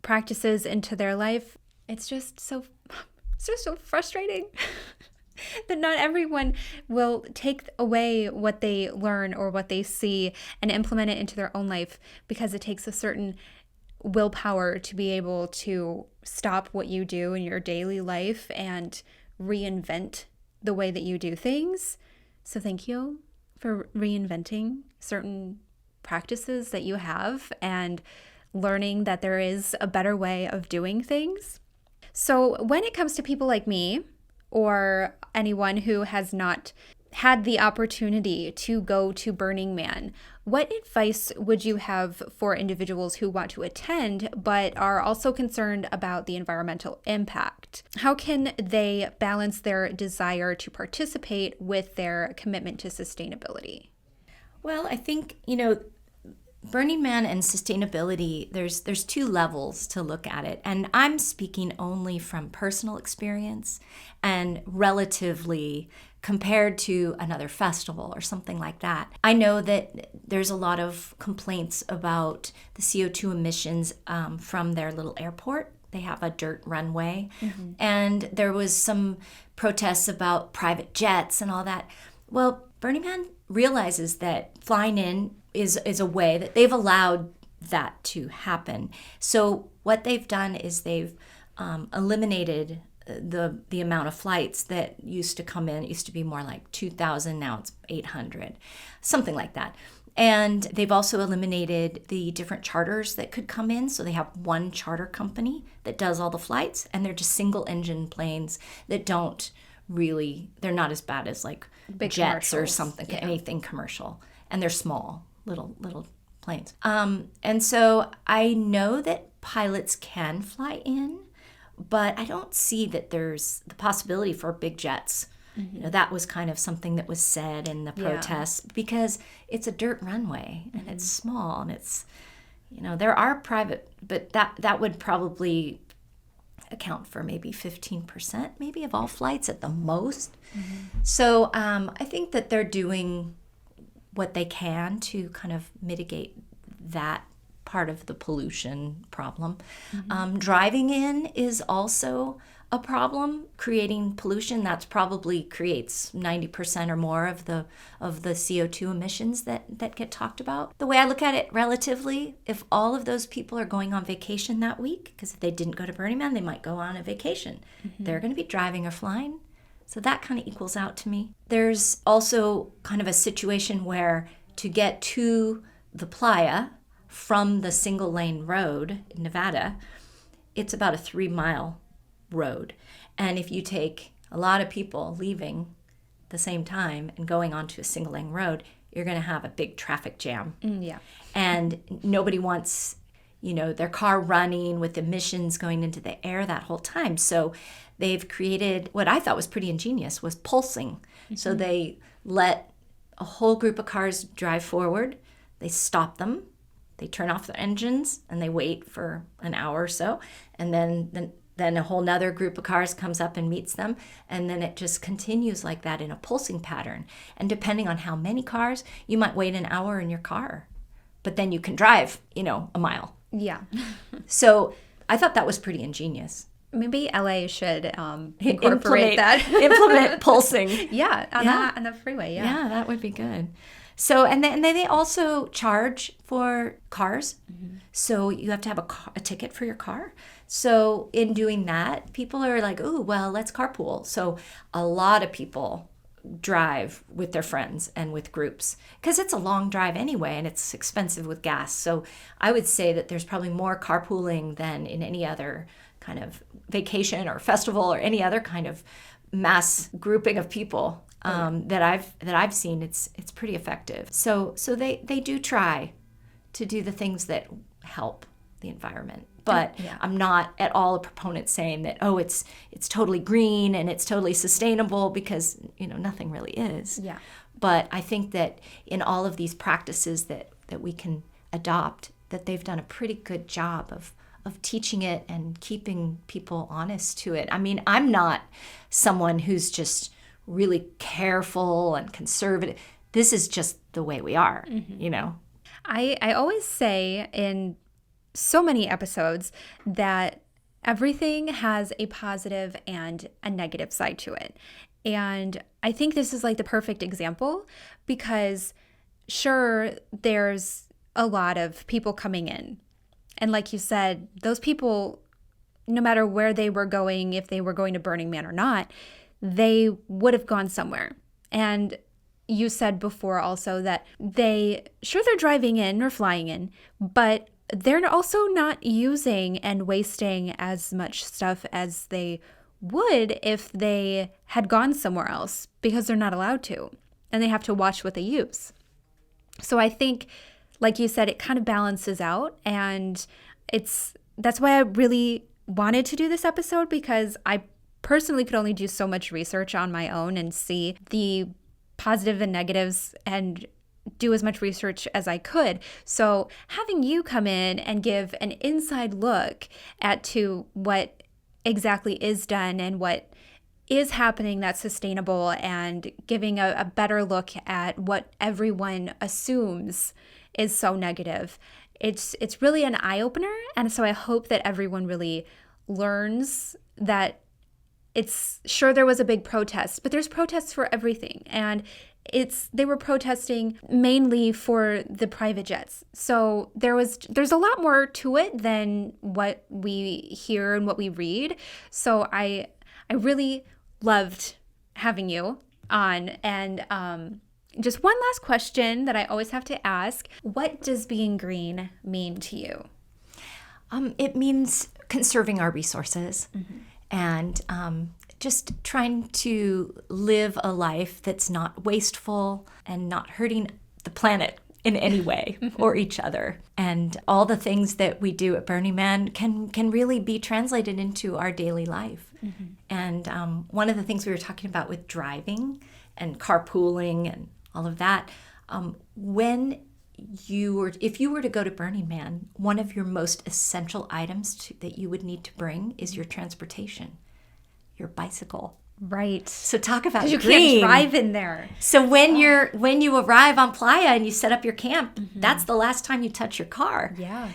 Speaker 1: practices into their life. It's just so frustrating that not everyone will take away what they learn or what they see and implement it into their own life, because it takes a certain willpower to be able to stop what you do in your daily life and reinvent the way that you do things. So thank you for reinventing certain practices that you have and learning that there is a better way of doing things. So when it comes to people like me or anyone who has not had the opportunity to go to Burning Man, what advice would you have for individuals who want to attend but are also concerned about the environmental impact? How can they balance their desire to participate with their commitment to sustainability?
Speaker 2: Well, I think, Burning Man and sustainability, there's two levels to look at it. And I'm speaking only from personal experience and relatively compared to another festival or something like that. I know that there's a lot of complaints about the CO2 emissions from their little airport. They have a dirt runway. And there was some protests about private jets and all that. Well, Burning Man realizes that flying in is a way that they've allowed that to happen. So what they've done is they've eliminated the amount of flights that used to come in. It used to be more like 2,000, now it's 800, something like that. And they've also eliminated the different charters that could come in. So they have one charter company that does all the flights, and they're just single engine planes that don't really, they're not as bad as like
Speaker 1: big
Speaker 2: jets or something, anything commercial. And they're small, little planes. And so I know that pilots can fly in, but I don't see that there's the possibility for big jets. You know, that was kind of something that was said in the protests because it's a dirt runway and it's small and it's, you know, there are private, but that would probably account for maybe 15% maybe of all flights at the most. So I think that they're doing what they can to kind of mitigate that part of the pollution problem. Driving in is also a problem, creating pollution. That's probably creates 90% or more of the CO2 emissions that get talked about. The way I look at it relatively, if all of those people are going on vacation that week, because if they didn't go to Burning Man, they might go on a vacation. They're going to be driving or flying. So that kind of equals out to me. There's also kind of a situation where to get to the Playa from the single lane road in Nevada, it's about a 3-mile road. And if you take a lot of people leaving the same time and going onto a single lane road, you're going to have a big traffic jam. And nobody wants, you know, their car running with emissions going into the air that whole time. So they've created what I thought was pretty ingenious was pulsing. So they let a whole group of cars drive forward, they stop them, they turn off their engines, and they wait for an hour or so, and then a whole nother group of cars comes up and meets them, and then it just continues like that in a pulsing pattern. And depending on how many cars, you might wait an hour in your car, but then you can drive, you know, a mile. So I thought that was pretty ingenious.
Speaker 1: Maybe LA should incorporate that.
Speaker 2: Implement pulsing.
Speaker 1: On the freeway.
Speaker 2: Yeah, that would be good. So, and then they also charge for cars. So you have to have a ticket for your car. So in doing that, people are like, oh, well, let's carpool. So a lot of people drive with their friends and with groups because it's a long drive anyway and it's expensive with gas. So I would say that there's probably more carpooling than in any other kind of vacation or festival or any other kind of mass grouping of people that I've seen. It's pretty effective. So they do try to do the things that help the environment. But I'm not at all a proponent saying that, oh, it's totally green and it's totally sustainable, because, you know, nothing really is. But I think that in all of these practices that we can adopt, that they've done a pretty good job of teaching it and keeping people honest to it. I mean, I'm not someone who's just really careful and conservative. This is just the way we are, you know?
Speaker 1: I always say in so many episodes that everything has a positive and a negative side to it. And I think this is like the perfect example because sure, there's a lot of people coming in. And like you said, those people, no matter where they were going, if they were going to Burning Man or not, they would have gone somewhere. And you said before also that they're driving in or flying in, but they're also not using and wasting as much stuff as they would if they had gone somewhere else, because they're not allowed to, and they have to watch what they use. So I think, like you said, it kind of balances out, and that's why I really wanted to do this episode, because I personally could only do so much research on my own and see the positive and negatives and do as much research as I could. So having you come in and give an inside look to what exactly is done and what is happening that's sustainable, and giving a better look at what everyone assumes is so negative, it's really an eye-opener. And so I hope that everyone really learns that it's sure there was a big protest, but there's protests for everything. And they were protesting mainly for the private jets. So there's a lot more to it than what we hear and what we read. So I really loved having you on. And just one last question that I always have to ask: what does being green mean to you?
Speaker 2: It means conserving our resources and just trying to live a life that's not wasteful and not hurting the planet in any way or each other. And all the things that we do at Burning Man can really be translated into our daily life. And one of the things we were talking about with driving and carpooling and all of that, if you were to go to Burning Man, one of your most essential items that you would need to bring is your transportation, your bicycle.
Speaker 1: Right.
Speaker 2: So talk about
Speaker 1: you
Speaker 2: green.
Speaker 1: Can't drive in there.
Speaker 2: So when you arrive on Playa and you set up your camp, that's the last time you touch your car.
Speaker 1: Yeah,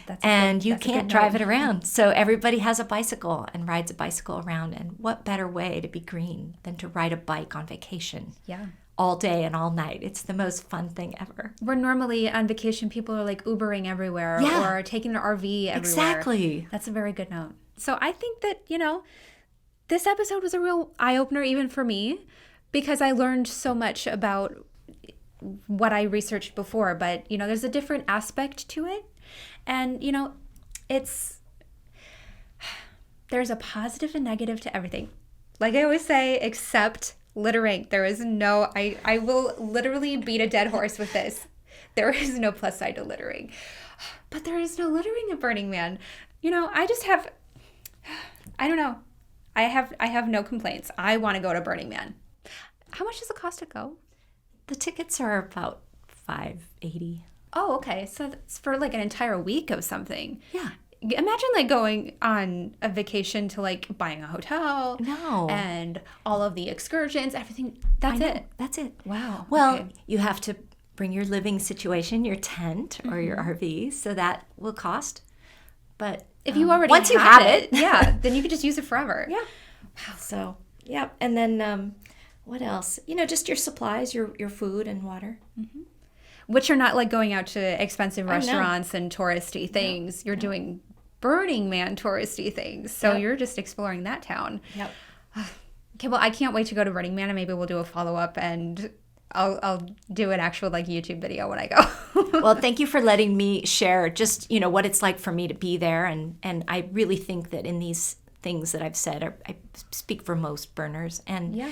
Speaker 2: you can't drive it around. So everybody has a bicycle and rides a bicycle around. And what better way to be green than to ride a bike on vacation?
Speaker 1: Yeah.
Speaker 2: All day and all night. It's the most fun thing ever.
Speaker 1: Where normally on vacation, people are like Ubering everywhere or taking their RV everywhere.
Speaker 2: Exactly.
Speaker 1: That's a very good note. So I think that, this episode was a real eye-opener even for me, because I learned so much about what I researched before. But, there's a different aspect to it. And, there's a positive and negative to everything. Like I always say, except littering. There is no, I will literally beat a dead horse with this. There is no plus side to littering. But there is no littering at Burning Man. I just have, I don't know. I have no complaints. I want to go to Burning Man. How much does it cost to go?
Speaker 2: The tickets are about $5.80.
Speaker 1: Oh, okay. So that's for like an entire week of something.
Speaker 2: Yeah.
Speaker 1: Imagine like going on a vacation to like buying a hotel.
Speaker 2: No.
Speaker 1: And all of the excursions, everything. That's it.
Speaker 2: That's it.
Speaker 1: Wow.
Speaker 2: Well,
Speaker 1: okay.
Speaker 2: You have to bring your living situation, your tent or your RV, so that will cost. But
Speaker 1: if you already
Speaker 2: once you have it,
Speaker 1: yeah, then you can just use it forever.
Speaker 2: Yeah. Wow. So, yeah. And then what else? Just your supplies, your food and water.
Speaker 1: Which are not like going out to expensive restaurants and touristy things. You're doing Burning Man touristy things. So you're just exploring that town.
Speaker 2: Yep.
Speaker 1: Okay, well, I can't wait to go to Burning Man, and maybe we'll do a follow-up, and I'll do an actual like YouTube video when I go.
Speaker 2: Well, thank you for letting me share just, what it's like for me to be there. And I really think that in these things that I've said, I speak for most burners. And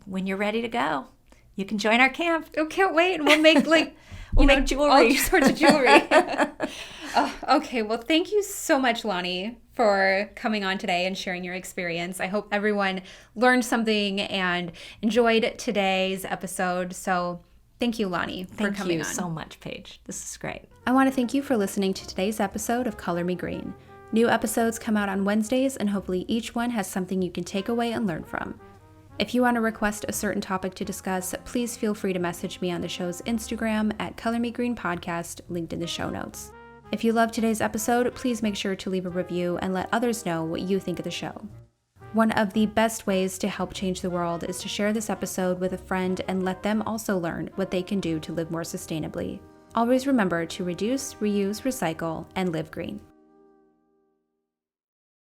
Speaker 2: when you're ready to go, you can join our camp.
Speaker 1: Oh, can't wait. And we'll make like,
Speaker 2: we'll make jewelry.
Speaker 1: All sorts of jewelry. Okay. Well, thank you so much, Lani, for coming on today and sharing your experience. I hope everyone learned something and enjoyed today's episode. So thank you, Lani, for coming on.
Speaker 2: Thank you so much, Paige. This is great.
Speaker 1: I want to thank you for listening to today's episode of Color Me Green. New episodes come out on Wednesdays, and hopefully each one has something you can take away and learn from. If you want to request a certain topic to discuss, please feel free to message me on the show's Instagram at Color Me Green Podcast, linked in the show notes. If you loved today's episode, please make sure to leave a review and let others know what you think of the show. One of the best ways to help change the world is to share this episode with a friend and let them also learn what they can do to live more sustainably. Always remember to reduce, reuse, recycle, and live green.